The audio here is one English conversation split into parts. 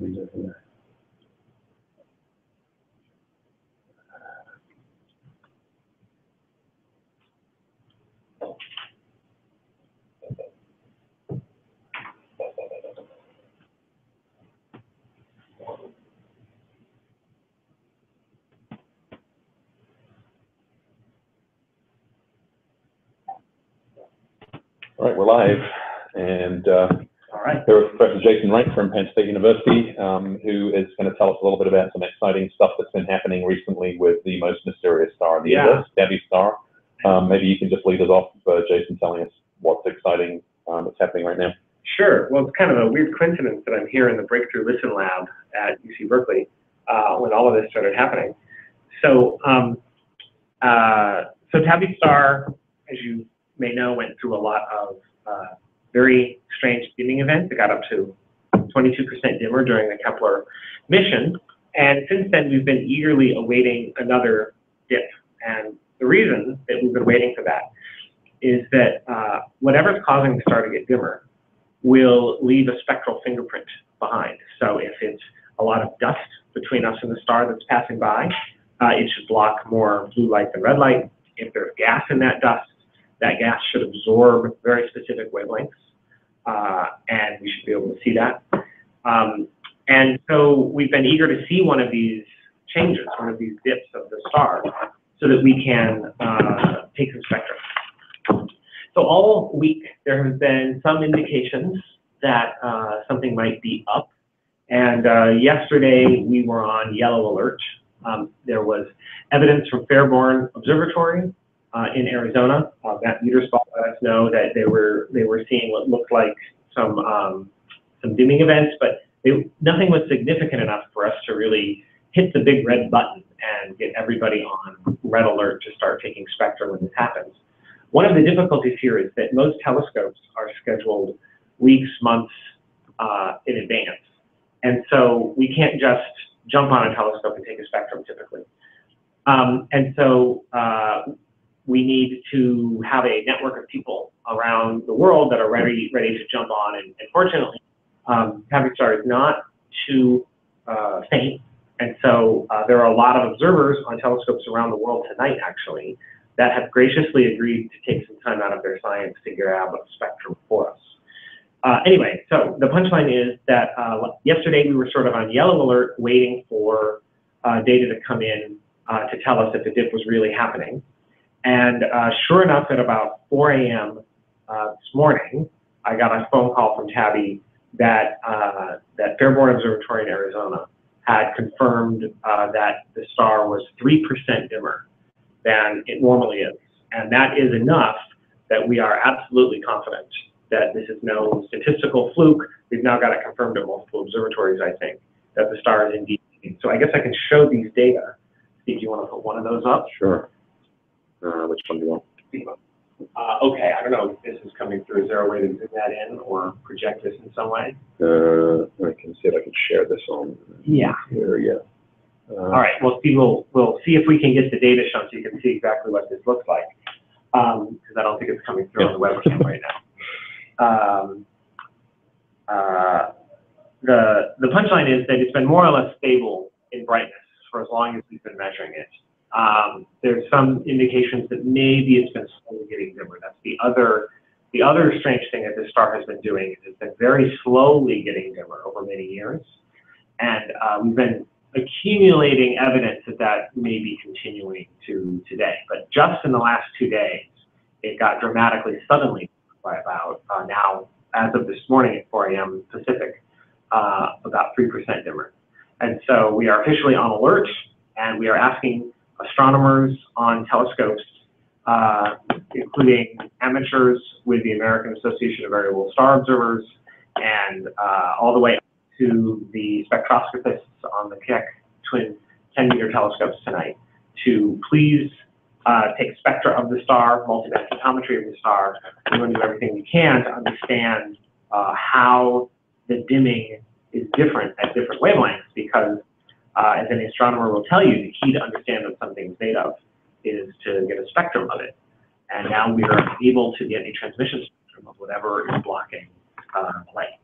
All right, we're live, and all right. There was Professor Jason Wright from Penn State University, who is going to tell us a little bit about some exciting stuff that's been happening recently with the most mysterious star in the universe, Tabby star. Maybe you can just lead us off, Jason, telling us what's exciting that's happening right now. Sure. Well, it's kind of a weird coincidence that I'm here in the Breakthrough Listen Lab at UC Berkeley when all of this started happening. So, Tabby star, as you may know, went through a lot of very strange dimming events. It got up to 22% dimmer during the Kepler mission. And since then, we've been eagerly awaiting another dip. And the reason that we've been waiting for that is that whatever's causing the star to get dimmer will leave a spectral fingerprint behind. So if it's a lot of dust between us and the star that's passing by, it should block more blue light than red light. If there's gas in that dust, that gas should absorb very specific wavelengths, and we should be able to see that. And so we've been eager to see one of these changes, one of these dips of the star, so that we can take some spectrum. So all week there have been some indications that something might be up, and yesterday we were on yellow alert. There was evidence from Fairborn Observatory in Arizona. Matt Mutersball let us know that they were seeing what looked like some dimming events, but nothing was significant enough for us to really hit the big red button and get everybody on red alert to start taking spectrum when this happens. One of the difficulties here is that most telescopes are scheduled weeks, months in advance, and so we can't just jump on a telescope and take a spectrum typically. And so we need to have a network of people around the world that are ready to jump on. And fortunately, Tabby star is not too faint. And so there are a lot of observers on telescopes around the world tonight, actually, that have graciously agreed to take some time out of their science to grab a spectrum for us. Anyway, so the punchline is that yesterday we were sort of on yellow alert waiting for data to come in to tell us if the dip was really happening. And sure enough, at about 4 a.m. This morning, I got a phone call from Tabby that that Fairborn Observatory in Arizona had confirmed that the star was 3% dimmer than it normally is. And that is enough that we are absolutely confident that this is no statistical fluke. We've now got it confirmed at multiple observatories, I think, that the star is indeed. So I guess I can show these data. Steve, do you want to put one of those up? Sure. Which one do you want? Okay, I don't know if this is coming through. Is there a way to zoom that in or project this in some way? I can see if I can share this on here, yeah. All right, well, Steve, we'll see if we can get the data shown so you can see exactly what this looks like, because I don't think it's coming through on the webcam right now. The punchline is that it's been more or less stable in brightness for as long as we've been measuring it. There's some indications that maybe it's been slowly getting dimmer. That's the other strange thing that this star has been doing is it's been very slowly getting dimmer over many years. And we've been accumulating evidence that may be continuing to today. But just in the last 2 days, it got dramatically suddenly by about now, as of this morning at 4 a.m. Pacific, about 3% dimmer. And so we are officially on alert, and we are asking astronomers on telescopes, including amateurs with the American Association of Variable Star Observers, and all the way up to the spectroscopists on the Keck twin 10-meter telescopes tonight, to please take spectra of the star, multi-band photometry of the star. We're going to do everything we can to understand how the dimming is different at different wavelengths, because as any astronomer will tell you, the key to understand what something's made of is to get a spectrum of it. And now we are able to get a transmission spectrum of whatever is blocking light.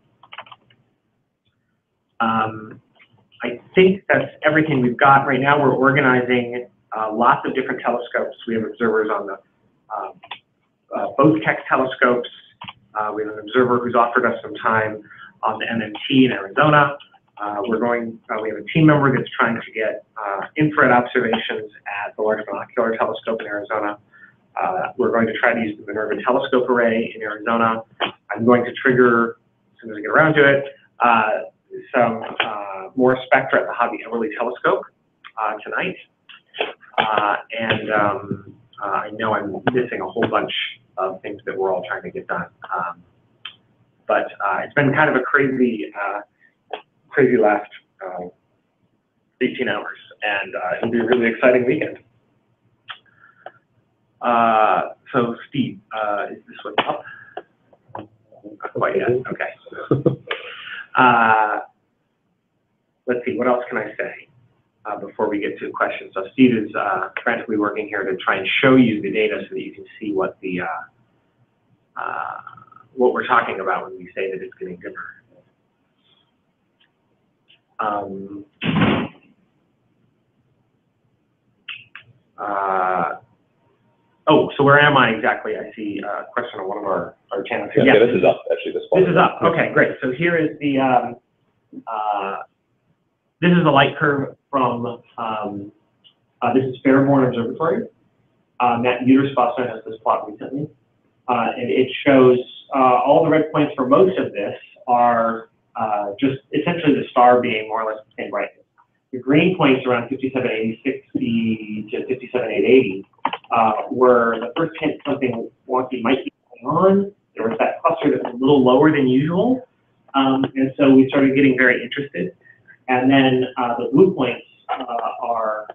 I think that's everything we've got right now. We're organizing lots of different telescopes. We have observers on the both Keck telescopes. We have an observer who's offered us some time on the MMT in Arizona. We have a team member that's trying to get infrared observations at the Large Monocular Telescope in Arizona. We're going to try to use the Minerva Telescope Array in Arizona. I'm going to trigger, as soon as I get around to it, some more spectra at the Hobby Eberly Telescope tonight. I know I'm missing a whole bunch of things that we're all trying to get done. But it's been kind of a crazy last 18 hours, and it'll be a really exciting weekend. So Steve, is this one up? Not quite yet, okay. Let's see, what else can I say before we get to questions? So Steve is frantically working here to try and show you the data so that you can see what the what we're talking about when we say that it's getting dimmer. Oh, so where am I exactly? I see a question on one of our channels here. Yeah, this is up, actually. This is up. Okay, great. So here is the this is the light curve from this is Fairborn Observatory. Matt Utersfosser has this plot recently, and it shows all the red points for most of this are just essentially the star being more or less the same brightness. The green points around 578060 to 57880 were the first hint something wonky might be going on. There was that cluster that was a little lower than usual, and so we started getting very interested. And then the blue points are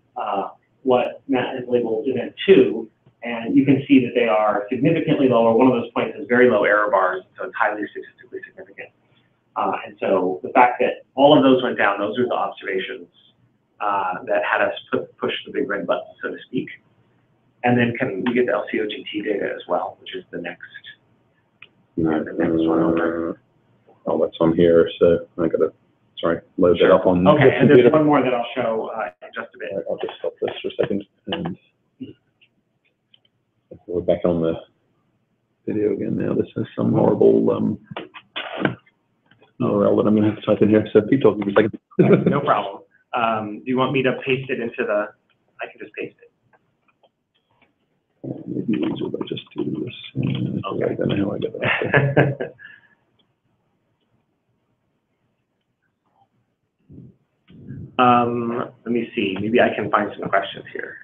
what Matt has labeled event 2, and you can see that they are significantly lower. One of those points has very low error bars, so it's highly statistically significant. And so the fact that all of those went down, those are the observations that had us push the big red button, so to speak. And then we get the LCOGT data as well, which is the next one over. Oh, that's on here, so I gotta, sorry, load that up on. Okay, and there's one more that I'll show in just a bit. Right, I'll just stop this for a second, and we're back on the video again now. This is some horrible URL that I'm gonna have to type in here, so keep talking for a second. No problem. Do you want me to paste it into the, I can just paste it. Maybe easier if I just do this. Okay. I don't know how I get that. Let me see, maybe I can find some questions here.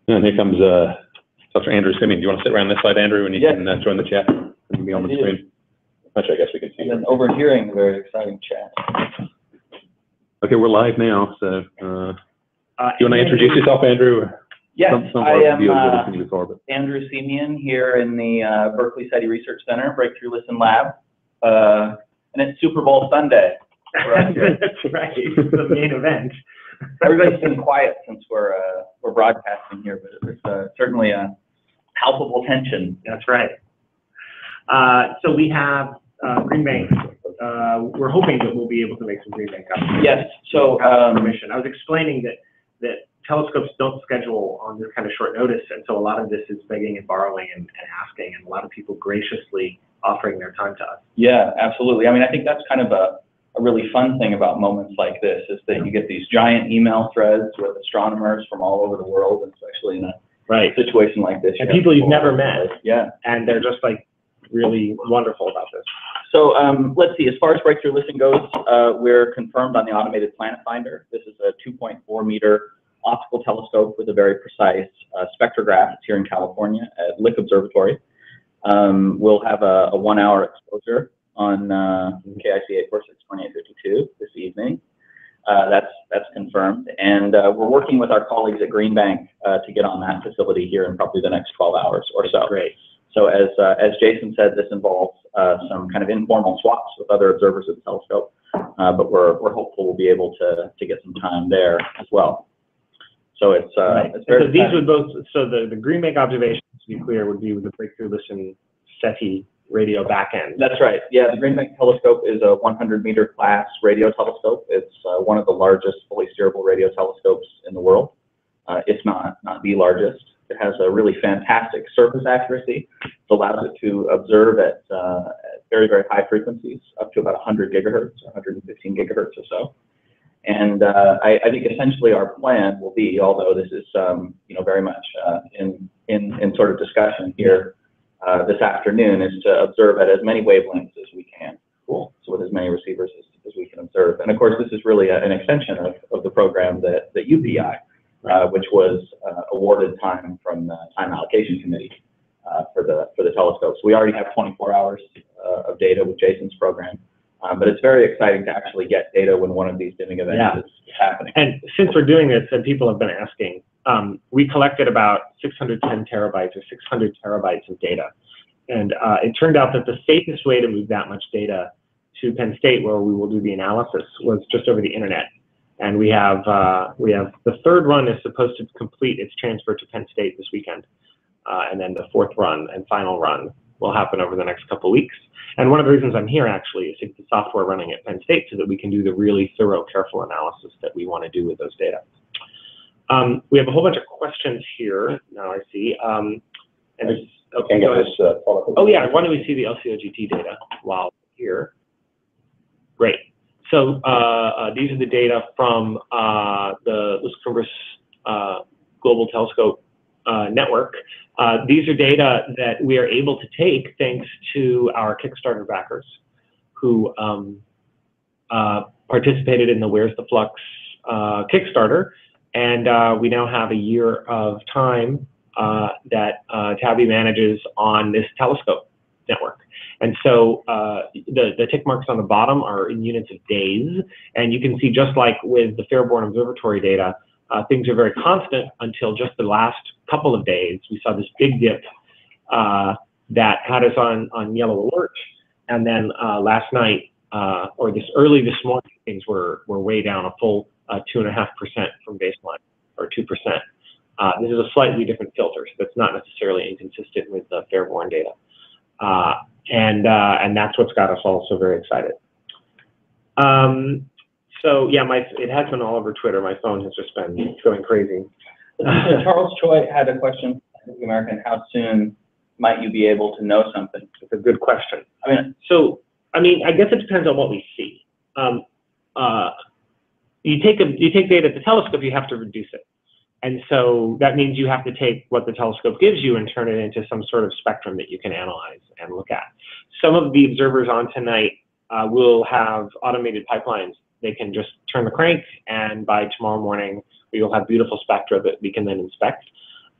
And here comes Dr. Andrew Simeon. Do you want to sit around this side, Andrew, and you can join the chat and be on the screen? Actually, I guess we can see. And then overhearing the very exciting chat. Okay, we're live now, so do you want to introduce yourself, Andrew? Yes, Some I am Andrew Andrew Simeon here in the Berkeley SETI Research Center, Breakthrough Listen Lab, and it's Super Bowl Sunday for us here. That's right, it's the main event. Everybody's been quiet since we're broadcasting here, but it's certainly a palpable tension. That's right. So we have Green Bank. We're hoping that we'll be able to make some Green Bank up. Yes. So permission. I was explaining that telescopes don't schedule on this kind of short notice, and so a lot of this is begging and borrowing and asking, and a lot of people graciously offering their time to us. Yeah, absolutely. I mean, I think that's kind of a really fun thing about moments like this is that you get these giant email threads with astronomers from all over the world, especially in a situation like this. And people you've never met. Yeah. And they're just like really wonderful about this. So let's see, as far as Breakthrough Listen goes, we're confirmed on the automated planet finder. This is a 2.4 meter optical telescope with a very precise spectrograph. It's here in California at Lick Observatory. We'll have a 1 hour exposure on KIC 846-2852 this evening. That's confirmed. And we're working with our colleagues at Green Bank to get on that facility here in probably the next 12 hours or so. Great. So as Jason said, this involves some kind of informal swaps with other observers at the telescope, but we're hopeful we'll be able to get some time there as well. So it's very so these would both, so the Green Bank observations, to be clear, would be with the Breakthrough Listen SETI radio backend. That's right. Yeah, the Green Bank telescope is a 100-meter class radio telescope. It's one of the largest fully steerable radio telescopes in the world, if not the largest. It has a really fantastic surface accuracy. It allows it to observe at very, very high frequencies, up to about 100 gigahertz, 115 gigahertz or so. And I think essentially our plan will be, although this is very much in sort of discussion here this afternoon, is to observe at as many wavelengths as we can. Cool. So with as many receivers as we can observe. And of course, this is really an extension of the program that UPI, which was awarded time from the Time Allocation Committee for the telescopes. We already have 24 hours of data with Jason's program. But it's very exciting to actually get data when one of these dimming events is happening. And since we're doing this, and people have been asking, we collected about 610 terabytes or 600 terabytes of data. And it turned out that the safest way to move that much data to Penn State, where we will do the analysis, was just over the internet. And we have the third run is supposed to complete its transfer to Penn State this weekend. And then the fourth run and final run will happen over the next couple of weeks. And one of the reasons I'm here actually is to get the software running at Penn State so that we can do the really thorough, careful analysis that we want to do with those data. We have a whole bunch of questions here. Now I see. And it's, okay, go ahead. Oh yeah, why don't we see the LCOGT data while here? Great. So these are the data from the Luz Cumbres Global Telescope Network. These are data that we are able to take thanks to our Kickstarter backers who participated in the Where's the Flux Kickstarter. And we now have a year of time that Tabby manages on this telescope network. And so the tick marks on the bottom are in units of days. And you can see, just like with the Fairborn Observatory data, things are very constant until just the last couple of days. We saw this big dip that had us on yellow alert. And then last night, or early this morning, things were way down a full 2.5% from baseline, or 2%. This is a slightly different filter, so that's not necessarily inconsistent with the Fairborn data. And that's what's got us all so very excited. So yeah, it has been all over Twitter. My phone has just been going crazy. Charles Choi had a question, American. How soon might you be able to know something? It's a good question. I guess it depends on what we see. You take data at the telescope, you have to reduce it. And so that means you have to take what the telescope gives you and turn it into some sort of spectrum that you can analyze and look at. Some of the observers on tonight will have automated pipelines. They can just turn the crank, and by tomorrow morning, we will have beautiful spectra that we can then inspect.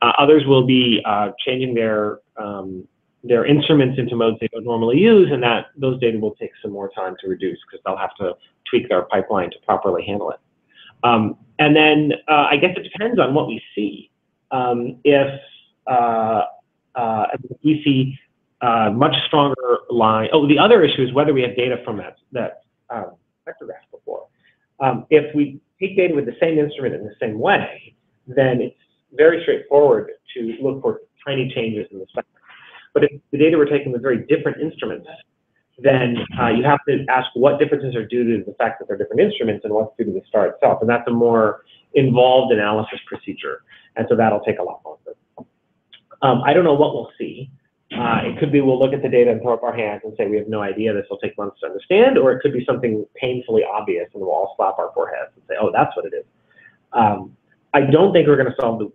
Others will be changing their instruments into modes they don't normally use, and those data will take some more time to reduce because they'll have to tweak their pipeline to properly handle it. And then I guess it depends on what we see. If we see much stronger line, the other issue is whether we have data from that spectrograph before. If we take data with the same instrument in the same way, then it's very straightforward to look for tiny changes in the spectrum. But if the data we're taking with very different instruments, then you have to ask what differences are due to the fact that they're different instruments and what's due to the star itself. And that's a more involved analysis procedure. And so that'll take a lot longer. I don't know what we'll see. It could be we'll look at the data and throw up our hands and say we have no idea, this will take months to understand, or it could be something painfully obvious and we'll all slap our foreheads and say, oh, that's what it is. I don't think we're going to solve the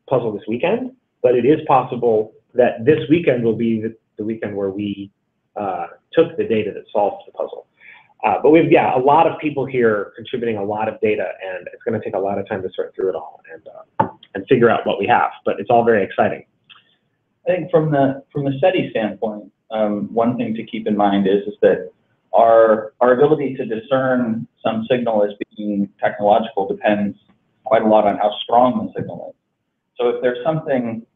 puzzle this weekend, but it is possible that this weekend will be the weekend where we took the data that solves the puzzle. But we've, a lot of people here contributing a lot of data, and it's going to take a lot of time to sort through it all and figure out what we have, but it's all very exciting. I think from the SETI standpoint, one thing to keep in mind is that our ability to discern some signal as being technological depends quite a lot on how strong the signal is. So if there's something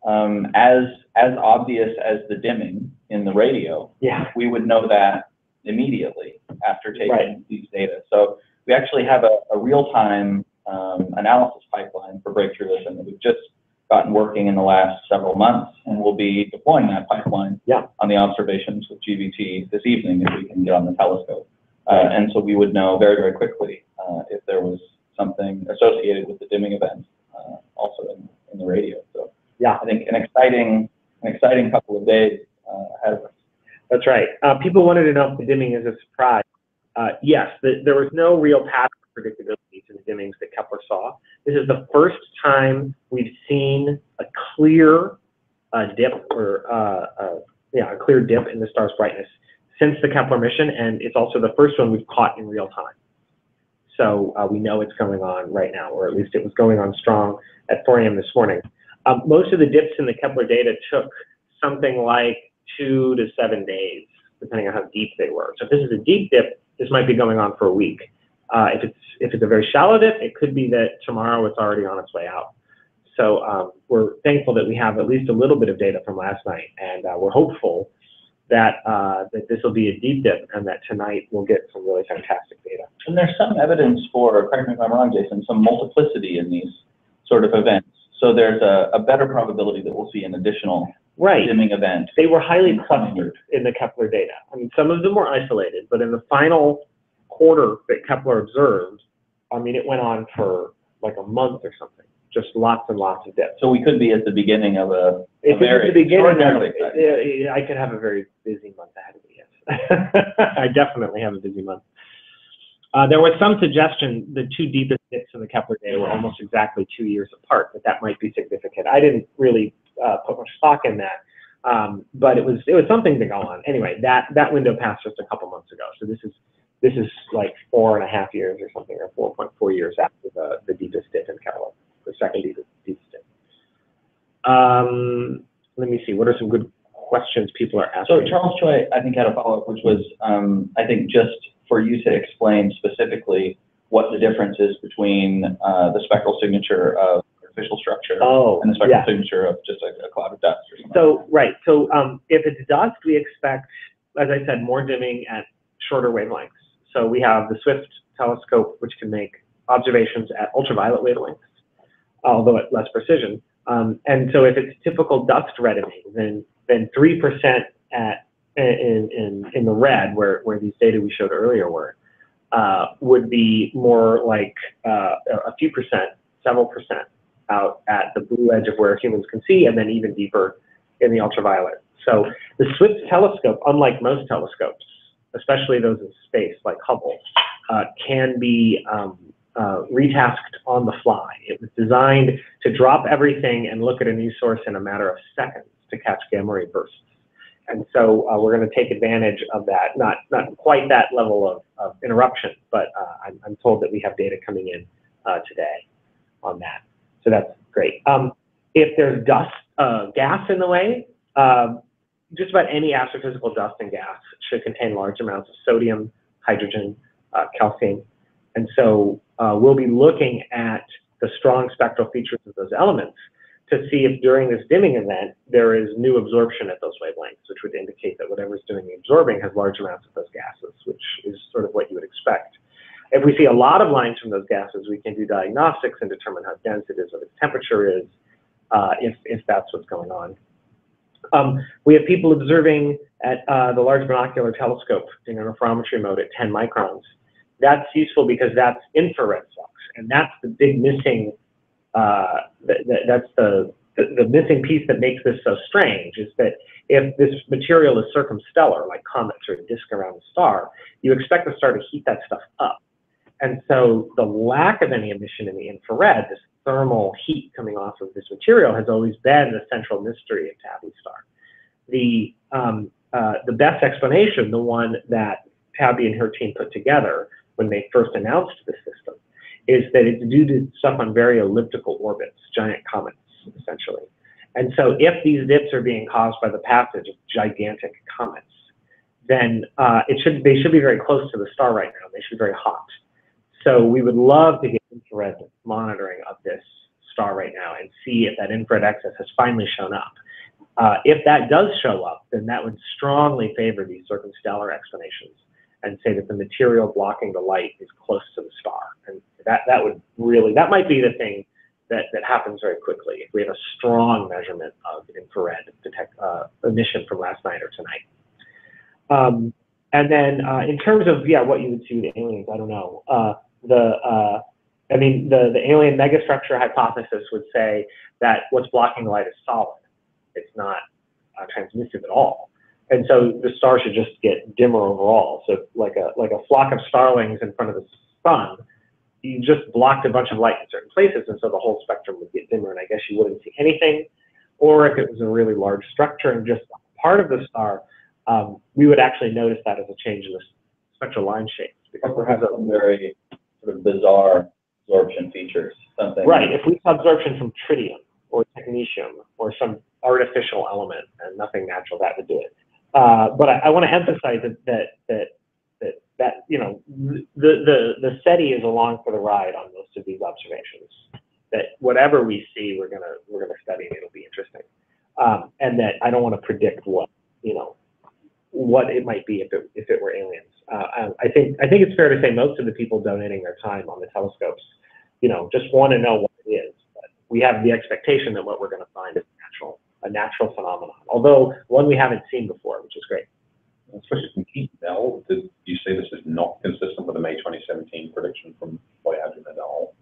as obvious as the dimming in the radio, we would know that immediately after taking these data. So we actually have a real-time analysis pipeline for breakthrough listen that we've just gotten working in the last several months, and we'll be deploying that pipeline on the observations with GVT this evening if we can get on the telescope. And so we would know very, very quickly if there was something associated with the dimming event also in the radio. So I think an exciting couple of days ahead of us. That's right. People wanted to know if the dimming is a surprise. Yes, there was no real pattern predictability to the dimmings that Kepler saw. This is the first time we've seen a clear dip, or a clear dip in the star's brightness since the Kepler mission, and it's also the first one we've caught in real time. So we know it's going on right now, or at least it was going on strong at 4 a.m. this morning. Most of the dips in the Kepler data took something like 2 to 7 days, depending on how deep they were. So if this is a deep dip, this might be going on for a week. If it's a very shallow dip, it could be that tomorrow it's already on its way out. So we're thankful that we have at least a little bit of data from last night, and we're hopeful that that this will be a deep dip, and that tonight we'll get some really fantastic data. And there's some evidence for, correct me if I'm wrong, Jason, some multiplicity in these sort of events. So there's a better probability that we'll see an additional dimming event. They were highly clustered in the Kepler data. I mean, some of them were isolated, but in the final quarter that Kepler observed, I mean, it went on for like a month or something. Just lots and lots of dips. So we could be at the beginning of a very extraordinarily I could have a very busy month ahead of me, yes. I definitely have a busy month. There was some suggestion the two deepest dips in the Kepler data were almost exactly 2 years apart, but that might be significant. I didn't really put much stock in that, but it was something to go on. Anyway, that window passed just a couple months ago, so this is like 4.5 years or something, or 4.4 years after the deepest dip in Kepler, the second deepest dip. Let me see, what are some good questions people are asking? So Charles Choi, I think, had a follow-up, which was, I think, just for you to explain specifically what the difference is between the spectral signature of artificial structure and the spectral signature of just a cloud of dust or something. So, so if it's dust, we expect, as I said, more dimming at shorter wavelengths. So we have the SWIFT telescope, which can make observations at ultraviolet wavelengths, although at less precision. And so if it's typical dust reddening, then 3% in the red, where these data we showed earlier were, would be more like a few percent, several percent out at the blue edge of where humans can see, and then even deeper in the ultraviolet. So the SWIFT telescope, unlike most telescopes, especially those in space like Hubble, can be retasked on the fly. It was designed to drop everything and look at a new source in a matter of seconds to catch gamma ray bursts. And so we're going to take advantage of that, not quite that level of interruption, but I'm told that we have data coming in today on that. So that's great. If there's dust, gas in the way, just about any astrophysical dust and gas should contain large amounts of sodium, hydrogen, calcium. And so we'll be looking at the strong spectral features of those elements to see if during this dimming event there is new absorption at those wavelengths, which would indicate that whatever's doing the absorbing has large amounts of those gases, which is sort of what you would expect. If we see a lot of lines from those gases, we can do diagnostics and determine how dense it is, what its temperature is, if that's what's going on. We have people observing at the Large Binocular Telescope in interferometry mode at 10 microns. That's useful because that's infrared flux, and that's the big missing, that's the missing piece that makes this so strange, is that if this material is circumstellar, like comets or a disk around a star, you expect the star to heat that stuff up. And so the lack of any emission in the infrared, this thermal heat coming off of this material, has always been the central mystery of Tabby's star. The best explanation, the one that Tabby and her team put together when they first announced the system, is that it's due to stuff on very elliptical orbits, giant comets, essentially. And so if these dips are being caused by the passage of gigantic comets, then they should be very close to the star right now. They should be very hot. So we would love to get infrared monitoring of this star right now and see if that infrared excess has finally shown up. If that does show up, then that would strongly favor these circumstellar explanations and say that the material blocking the light is close to the star. And that would really, that might be the thing that happens very quickly if we have a strong measurement of infrared emission from last night or tonight. And then in terms of, what you would see with aliens, I don't know. The alien megastructure hypothesis would say that what's blocking the light is solid. It's not transmissive at all. And so the star should just get dimmer overall. So like a flock of starlings in front of the sun, you just blocked a bunch of light in certain places, and so the whole spectrum would get dimmer, and I guess you wouldn't see anything. Or if it was a really large structure and just part of the star, we would actually notice that as a change in the spectral line shapes. Because perhaps some very sort of bizarre absorption features. Something. Right. If we saw absorption from tritium or technetium or some artificial element and nothing natural, that would do it. But I want to emphasize that you know, the SETI is along for the ride on most of these observations. That whatever we see, we're gonna study, and it'll be interesting. And that I don't want to predict what it might be if it were aliens. I think it's fair to say most of the people donating their time on the telescopes, just want to know what it is. But we have the expectation that what we're going to find is a natural phenomenon, although one we haven't seen before, which is great. Especially from Keith Bell, did you say this is not consistent with the May 2017 prediction from Voyage and Nadal?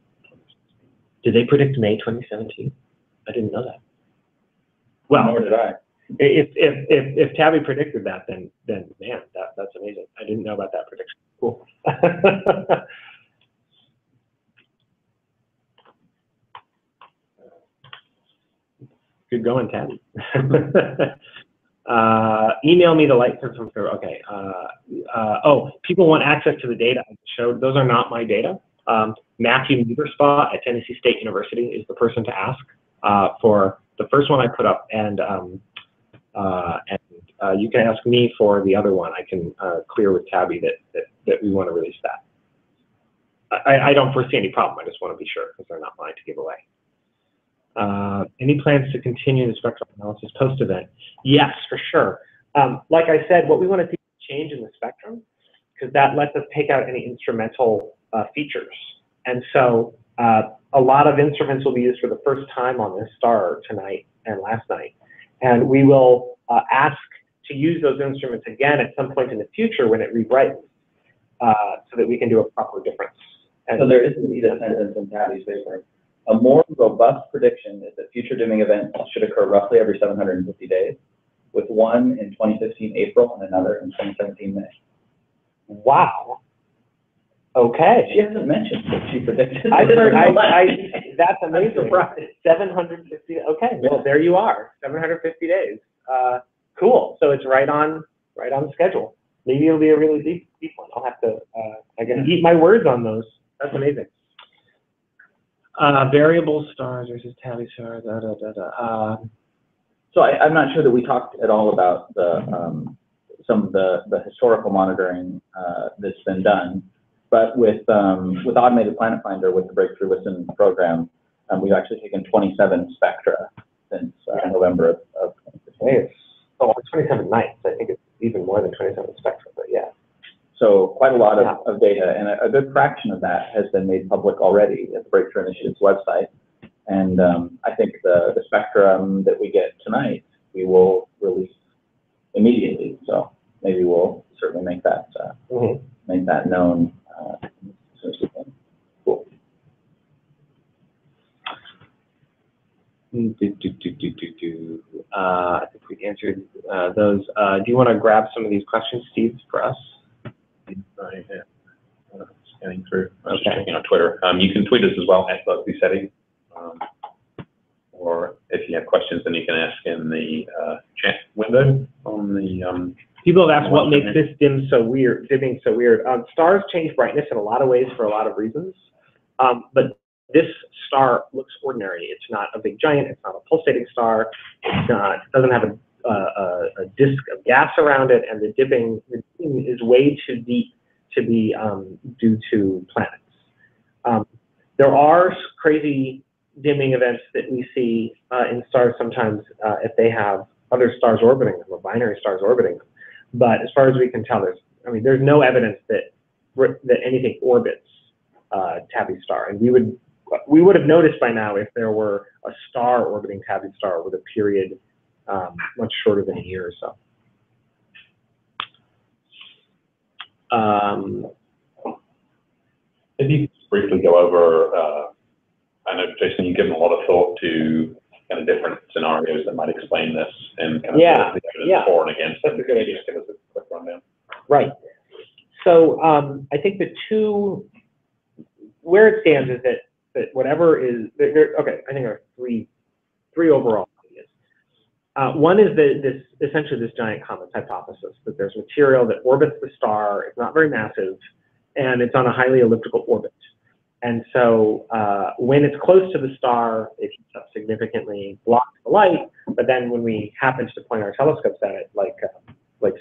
Did they predict May 2017? I didn't know that. Well, nor did I. If Tabby predicted that, then man, that's amazing. I didn't know about that prediction. Cool. Good going, Tabby. Email me the light from okay. People want access to the data I showed. Those are not my data. Matthew Nieverspa at Tennessee State University is the person to ask for the first one I put up, and you can ask me for the other one. I can clear with Tabby that we want to release that. I don't foresee any problem. I just want to be sure because they're not mine to give away. Any plans to continue the spectral analysis post-event? Yes, for sure. Like I said, what we want to see is change in the spectrum, because that lets us take out any instrumental features. And so a lot of instruments will be used for the first time on this star tonight and last night. And we will ask to use those instruments again at some point in the future when it rebrightens, so that we can do a proper difference. And so there is indeed a sentence in Tabby's paper. A more robust prediction is that future dimming events should occur roughly every 750 days, with one in 2015 April and another in 2017 May. Wow. Okay. She hasn't mentioned what she predicted. That's amazing. 750. Okay. Well, there you are. 750 days. Cool. So it's right on schedule. Maybe it'll be a really deep one. I'll have to, I guess, eat my words on those. That's amazing. Variable stars versus Tabby stars. So I'm not sure that we talked at all about some of the historical monitoring that's been done, but with Automated Planet Finder, with the Breakthrough Listen program, we've actually taken 27 spectra since November of 2015. Oh, 27 nights. I think it's even more than 27 spectra, but yeah. So quite a lot of data, and a good fraction of that has been made public already at the Breakthrough Initiative's website. And I think the spectrum that we get tonight, we will release immediately. So maybe we'll certainly make that make that known as soon as we can. Cool. I think we answered those. Do you want to grab some of these questions, Steve, for us? Scanning through. I was just checking on Twitter. You can tweet us as well at SETI. Or if you have questions, then you can ask in the chat window on the. People have asked what makes this dimming so weird. Stars change brightness in a lot of ways for a lot of reasons, but this star looks ordinary. It's not a big giant. It's not a pulsating star. It doesn't have a disk of gas around it, and the dimming is way too deep to be due to planets. There are crazy dimming events that we see in stars sometimes if they have other stars orbiting them, or binary stars orbiting them. But as far as we can tell, there's no evidence that anything orbits Tabby's star, and we would we would have noticed by now if there were a star orbiting Tabby star with a period much shorter than a year or so. Maybe briefly go over, I know, Jason, you've given a lot of thought to kind of different scenarios that might explain this and kind of the evidence for and against. That's a good idea. Just give us a quick rundown. Right. So I think where it stands is that whatever is, okay, I think there are three overall ideas. One is essentially this giant comets hypothesis, that there's material that orbits the star, it's not very massive, and it's on a highly elliptical orbit. And so when it's close to the star, it heats up significantly, blocks the light, but then when we happen to point our telescopes at it, like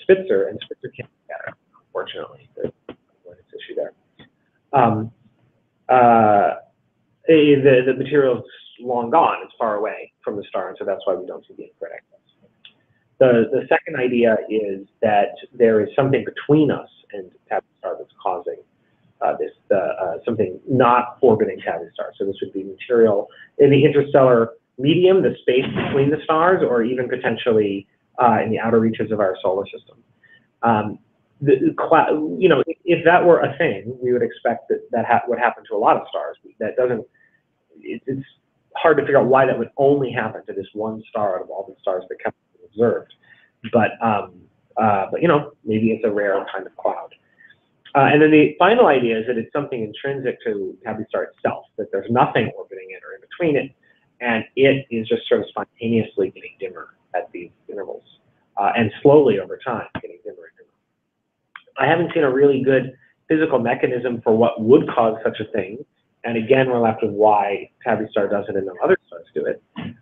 Spitzer, and Spitzer can't look at it, unfortunately, there's an issue there. The material is long gone, it's far away from the star, and so that's why we don't see the infrared excess. The second idea is that there is something between us and Tabby star that's causing something not orbiting Tabby star. So this would be material in the interstellar medium, the space between the stars, or even potentially in the outer reaches of our solar system. If that were a thing, we would expect that would happen to a lot of stars. That doesn't. It's hard to figure out why that would only happen to this one star out of all the stars that can be observed. But maybe it's a rare kind of cloud. And then the final idea is that it's something intrinsic to Tabby star itself, that there's nothing orbiting it or in between it, and it is just sort of spontaneously getting dimmer at these intervals, and slowly over time getting dimmer and dimmer. I haven't seen a really good physical mechanism for what would cause such a thing, and again, we're left with why Tabby star does it and no other stars do it.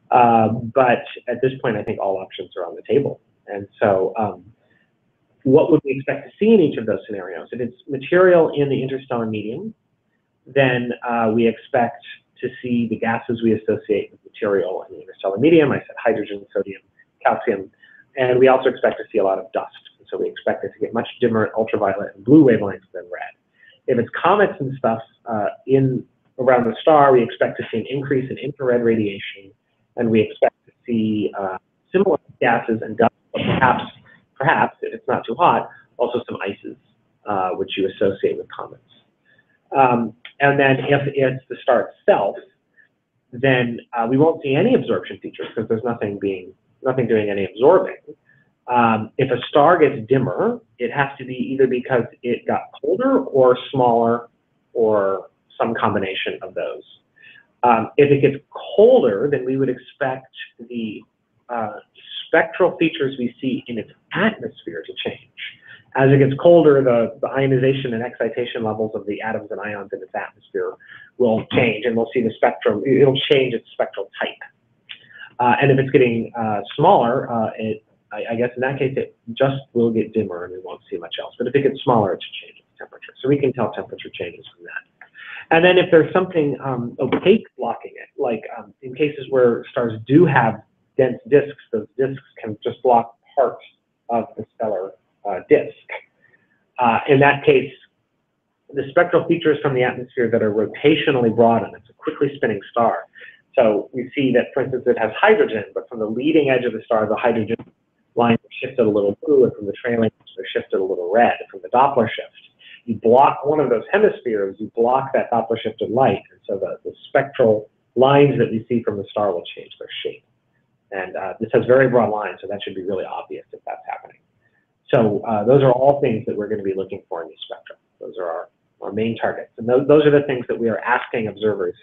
But at this point, I think all options are on the table. And so what would we expect to see in each of those scenarios? If it's material in the interstellar medium, then we expect to see the gases we associate with material in the interstellar medium. I said hydrogen, sodium, calcium, and we also expect to see a lot of dust. And so we expect it to get much dimmer at ultraviolet and blue wavelengths than red. If it's comets and stuff around the star, we expect to see an increase in infrared radiation, and we expect to see similar gases and dust, but perhaps, if it's not too hot, also some ices, which you associate with comets. And then if it's the star itself, then we won't see any absorption features because there's nothing doing any absorbing. If a star gets dimmer, it has to be either because it got colder or smaller or some combination of those. If it gets colder, then we would expect the spectral features we see in its atmosphere to change. As it gets colder, the ionization and excitation levels of the atoms and ions in its atmosphere will change, and we'll see the spectrum, it'll change its spectral type. And if it's getting smaller, I guess in that case, it just will get dimmer and we won't see much else. But if it gets smaller, it should change its temperature. So we can tell temperature changes from that. And then if there's something opaque blocking it, like in cases where stars do have dense disks, those disks can just block parts of the stellar disk. In that case, the spectral features from the atmosphere that are rotationally broadened, it's a quickly spinning star. So we see that, for instance, it has hydrogen, but from the leading edge of the star, the hydrogen lines are shifted a little blue, and from the trailing edge, they're shifted a little red. From the Doppler shift, you block one of those hemispheres, you block that Doppler shifted light, and so the spectral lines that we see from the star will change their shape. And this has very broad lines, so that should be really obvious if that's happening. So those are all things that we're going to be looking for in these spectra. Those are our main targets. And those are the things that we are asking observers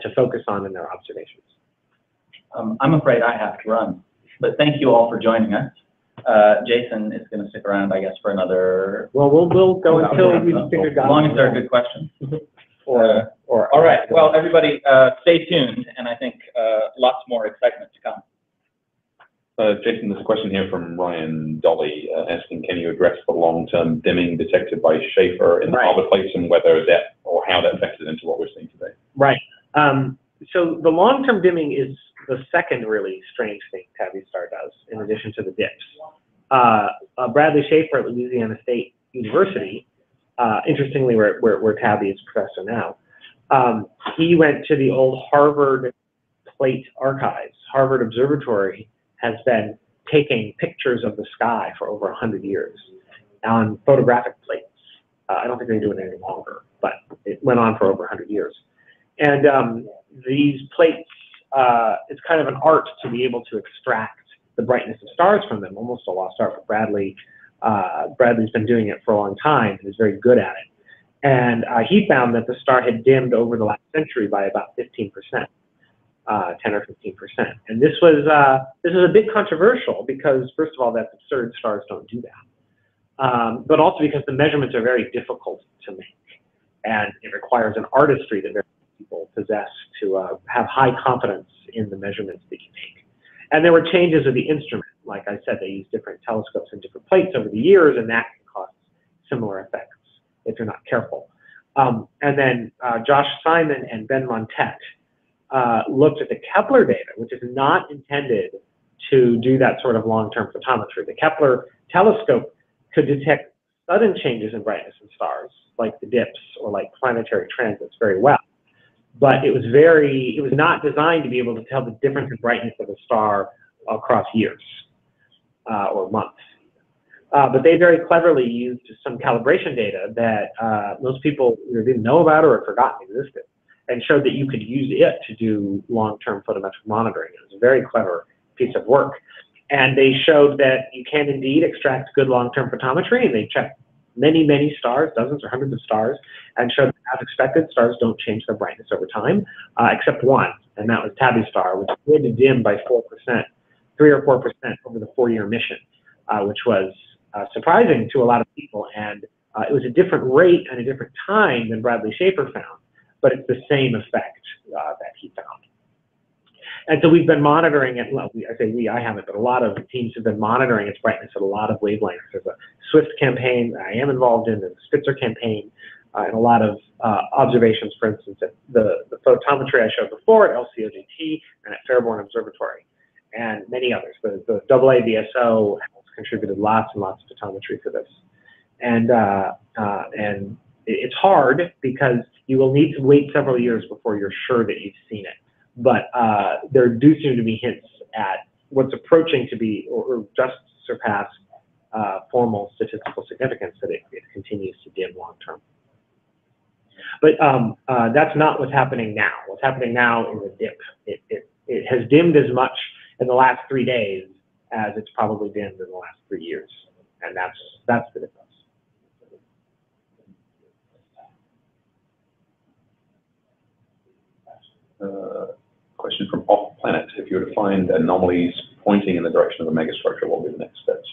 to focus on in their observations. I'm afraid I have to run, but thank you all for joining us. Jason is going to stick around, I guess, for another... Well, we'll go until we've figured out... As long as there are good questions. All right. Well, everybody, stay tuned, and I think lots more excitement to come. Jason, there's a question here from Ryan Dolly asking, can you address the long-term dimming detected by Schaefer in the harbor plates and whether that or how that factors into what we're seeing today? Right. So the long-term dimming is the second really strange thing Tabby star does, in addition to the dips. Bradley Schaefer at Louisiana State University, interestingly where Tabby is professor now, He went to the old Harvard plate archives. Harvard Observatory has been taking pictures of the sky for over 100 years on photographic plates. I don't think they do it any longer, but it went on for over 100 years. And these plates, it's kind of an art to be able to extract the brightness of stars from them, almost a lost art. But Bradley's been doing it for a long time and is very good at it. And he found that the star had dimmed over the last century by about 15%, 10 or 15%. And this was a bit controversial because, first of all, that's absurd. Stars don't do that. But also because the measurements are very difficult to make. And it requires an artistry that very few people possess to have high confidence in the measurements that you make. And there were changes of the instrument. Like I said, they used different telescopes and different plates over the years, and that can cause similar effects if you're not careful. And then Josh Simon and Ben Montet looked at the Kepler data, which is not intended to do that sort of long-term photometry. The Kepler telescope could detect sudden changes in brightness in stars, like the dips or like planetary transits, very well. But it was not designed to be able to tell the difference in brightness of a star across years or months. But they very cleverly used some calibration data that most people either didn't know about or had forgotten existed, and showed that you could use it to do long-term photometric monitoring. It was a very clever piece of work. And they showed that you can indeed extract good long-term photometry, and they checked many, many stars, dozens or hundreds of stars, and showed that, as expected, stars don't change their brightness over time, except one, and that was Tabby star, which did dim by 4%, 3 or 4% over the 4-year mission, which was surprising to a lot of people. And it was a different rate and a different time than Bradley Schaefer found, but it's the same effect that he found. And so we've been monitoring it. Well, I say we, I haven't, but a lot of teams have been monitoring its brightness at a lot of wavelengths. There's a SWIFT campaign I am involved in, there's a Spitzer campaign, and a lot of observations, for instance, at the photometry I showed before at LCOGT and at Fairborn Observatory, and many others. The AA VSO has contributed lots and lots of photometry for this. And it's hard because you will need to wait several years before you're sure that you've seen it. But there do seem to be hints at what's approaching to be or just surpass formal statistical significance, that it continues to dim long term. But that's not what's happening now. What's happening now is a dip. It has dimmed as much in the last 3 days as it's probably dimmed in the last 3 years, and that's the difference. Question from Off Planet: if you were to find anomalies pointing in the direction of the megastructure, what would be the next steps?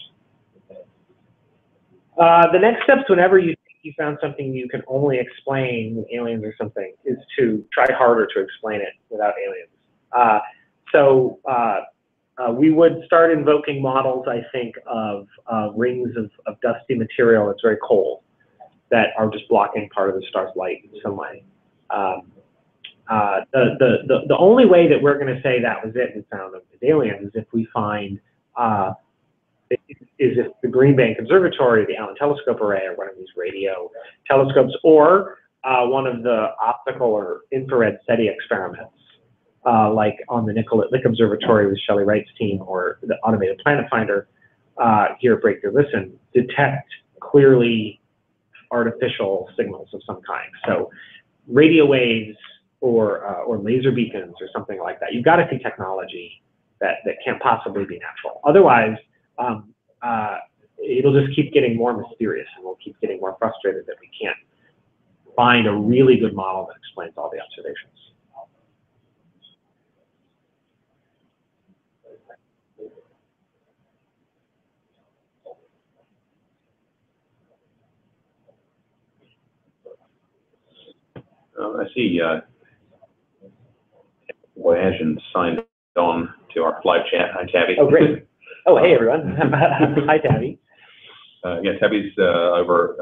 The next steps, whenever you think you found something you can only explain with aliens or something, is to try harder to explain it without aliens. We would start invoking models, I think, of rings of dusty material that's very cold, that are just blocking part of the star's light in some way. The only way that we're going to say that was it and found them as aliens is if we find is if the Green Bank Observatory, the Allen Telescope Array, or one of these radio telescopes, or one of the optical or infrared SETI experiments, like on the Nicollet Lick Observatory with Shelley Wright's team, or the Automated Planet Finder here at Breakthrough Listen, detect clearly artificial signals of some kind. So radio waves or laser beacons or something like that. You've got to see technology that can't possibly be natural. Otherwise, it'll just keep getting more mysterious, and we'll keep getting more frustrated that we can't find a really good model that explains all the observations. I see Voyage and signed on to our live chat. Hi, Tabby. Oh, great. Oh, hey, everyone. Hi, Tabby. Yeah, Tabby's over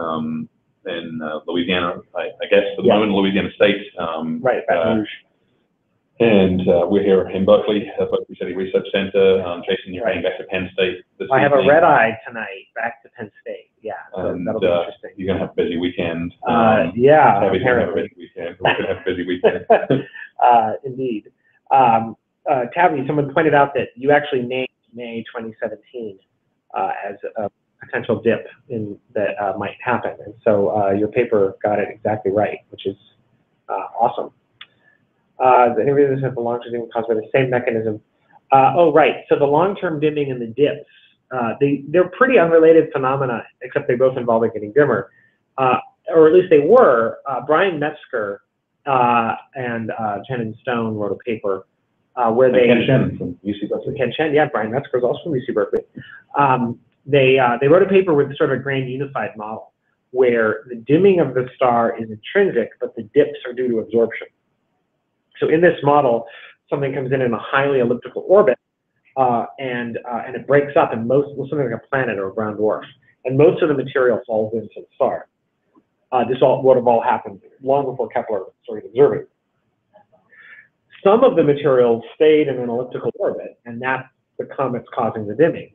in Louisiana, I guess, for the moment, Louisiana State. Right, Baton Rouge. And we're here in Berkeley, Berkeley City Research Center. Jason, you're heading back to Penn State this I have evening. a red eye tonight, back to Penn State. Yeah, so and that'll be interesting. you're going to have a busy weekend. Yeah. Tabby's going to have a busy weekend. We're gonna have a busy weekend. Indeed. Tabby, someone pointed out that you actually named May 2017 as a potential dip that might happen. And so your paper got it exactly right, which is awesome. Any reason that the long-term dimming caused by the same mechanism? Oh, right. So the long-term dimming and the dips, they're pretty unrelated phenomena, except they both involve it getting dimmer. Or at least they were. Brian Metzger and Chen and Stone wrote a paper where they... Ken Shen from UC Berkeley. Ken Shen, yeah, Brian Metzger is also from UC Berkeley. They wrote a paper with sort of a grand unified model where the dimming of the star is intrinsic, but the dips are due to absorption. So in this model, something comes in a highly elliptical orbit, and it breaks up, and something like a planet or a brown dwarf, and most of the material falls into the star. This would have all happened long before Kepler started observing. Some of the material stayed in an elliptical orbit, and that's the comets causing the dimming,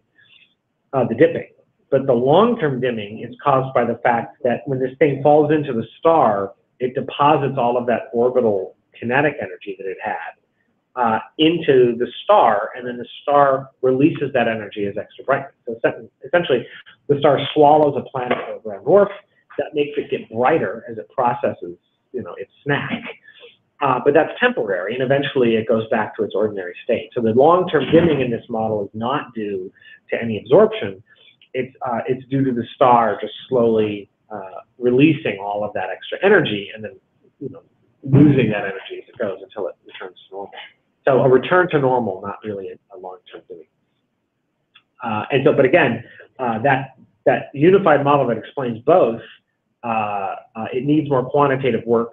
the dipping. But the long-term dimming is caused by the fact that when this thing falls into the star, it deposits all of that orbital kinetic energy that it had into the star, and then the star releases that energy as extra brightness. So essentially, the star swallows a planet or a brown dwarf. That makes it get brighter as it processes, its snack. But that's temporary, and eventually it goes back to its ordinary state. So the long-term dimming in this model is not due to any absorption. It's due to the star just slowly releasing all of that extra energy, and then losing that energy as it goes until it returns to normal. So a return to normal, not really a long-term dimming. But again, that unified model that explains both, it needs more quantitative work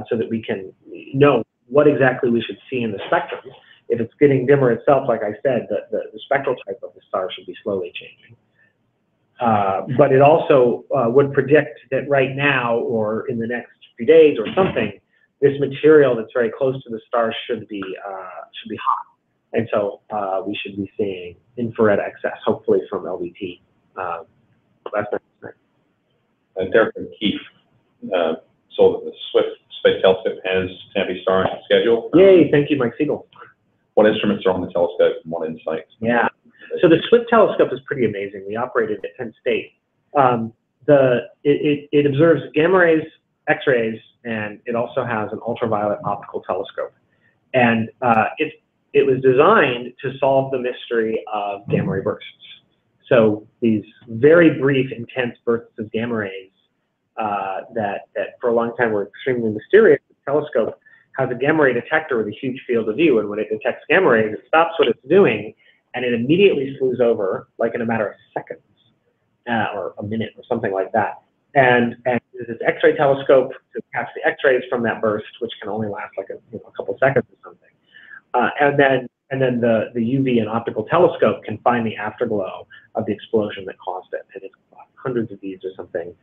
so that we can know what exactly we should see in the spectrum. If it's getting dimmer itself, like I said, the spectral type of the star should be slowly changing. But it also would predict that right now, or in the next few days or something, this material that's very close to the star should be hot. And so we should be seeing infrared excess, hopefully from LBT. That's next. Derek and Keith saw that the Swift Space Telescope has Tabby star in its schedule. Yay, thank you, Mike Siegel. What instruments are on the telescope and what insights? Yeah, so the Swift telescope is pretty amazing. We operated at Penn State. It observes gamma rays, X-rays, and it also has an ultraviolet optical telescope. And it was designed to solve the mystery of gamma ray bursts. So these very brief, intense bursts of gamma rays that for a long time were extremely mysterious. The telescope has a gamma ray detector with a huge field of view, and when it detects gamma rays, it stops what it's doing, and it immediately slews over, like in a matter of seconds, or a minute, or something like that. And there's this X-ray telescope to catch the X-rays from that burst, which can only last like a couple seconds or something. And then the UV and optical telescope can find the afterglow of the explosion that caused it. And it's hundreds of these or something.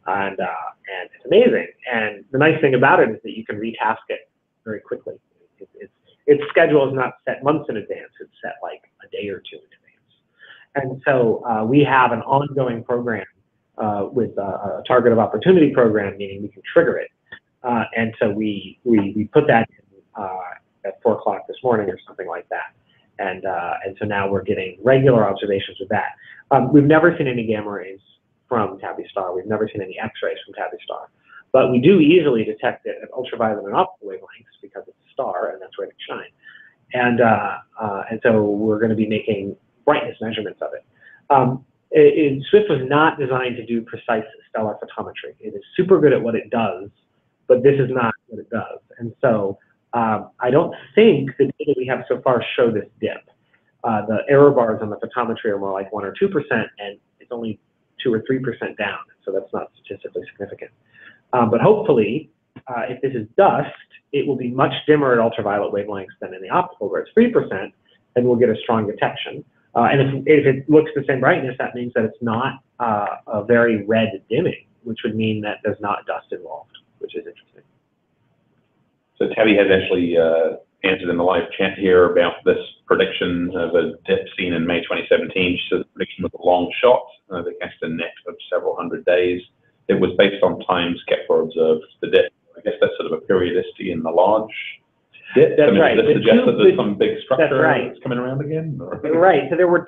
And it's amazing. And the nice thing about it is that you can retask it very quickly. Its schedule is not set months in advance. It's set like a day or two in advance. And so we have an ongoing program with a target of opportunity program, meaning we can trigger it. And so we put that in at 4 o'clock this morning or something like that. And so now we're getting regular observations with that. We've never seen any gamma rays from Tabby star. We've never seen any X-rays from Tabby star. But we do easily detect it at ultraviolet and optical wavelengths because it's a star and that's where it shines. And so we're going to be making brightness measurements of it. Swift was not designed to do precise stellar photometry. It is super good at what it does, but this is not what it does. And so I don't think the data we have so far show this dip. The error bars on the photometry are more like 1 or 2%, and it's only 2 or 3% down, so that's not statistically significant. But hopefully, if this is dust, it will be much dimmer at ultraviolet wavelengths than in the optical, where it's 3%, and we'll get a strong detection. And if it looks the same brightness, that means that it's not a very red dimming, which would mean that there's not dust involved, which is interesting. So Tabby has actually answered in the live chat here about this prediction of a dip seen in May 2017. She said the prediction was a long shot. They cast a net of several hundred days. It was based on times Kepler observed the dip. I guess that's sort of a periodicity in the large dip? That's right. Does this suggest that there's some big structure that's coming around again? Or? Right. So there were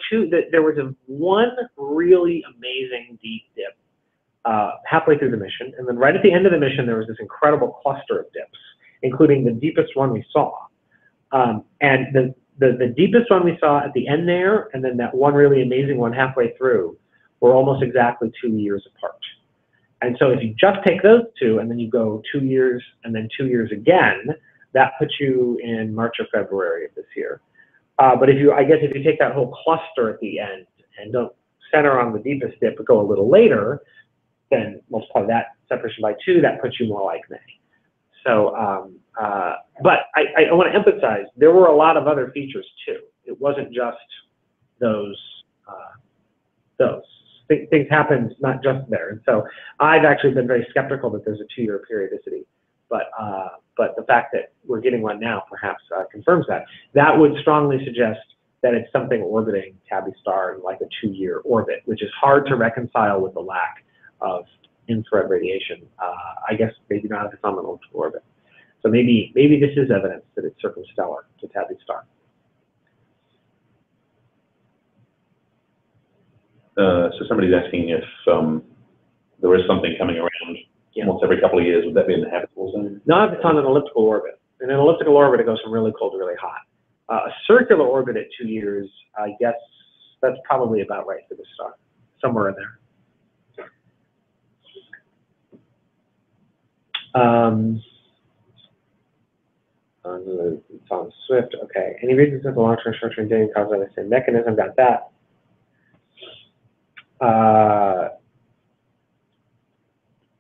there was one really amazing deep dip halfway through the mission, and then right at the end of the mission, there was this incredible cluster of dips, including the deepest one we saw. And the deepest one we saw at the end there, and then that one really amazing one halfway through, were almost exactly 2 years apart. And so if you just take those two, and then you go 2 years, and then 2 years again, that puts you in March or February of this year. But I guess if you take that whole cluster at the end, and don't center on the deepest dip, but go a little later, then multiply that separation by 2, that puts you more like May. So, but I want to emphasize, there were a lot of other features too. It wasn't just those. Things happened not just there. And so I've actually been very skeptical that there's a 2-year periodicity, but the fact that we're getting one now perhaps confirms that. That would strongly suggest that it's something orbiting Tabby star in like a 2-year orbit, which is hard to reconcile with the lack of infrared radiation. I guess maybe not if it's on an elliptical orbit. So maybe this is evidence that it's circumstellar to Tabby star. So somebody's asking if there is something coming around once every couple of years. Would that be in the habitable zone? Not if it's on an elliptical orbit. In an elliptical orbit, it goes from really cold to really hot. A circular orbit at 2 years, I guess that's probably about right for the star, somewhere in there. It's on Swift. Okay. Any reasons that the long-term structure and dating caused by the same mechanism? Got that.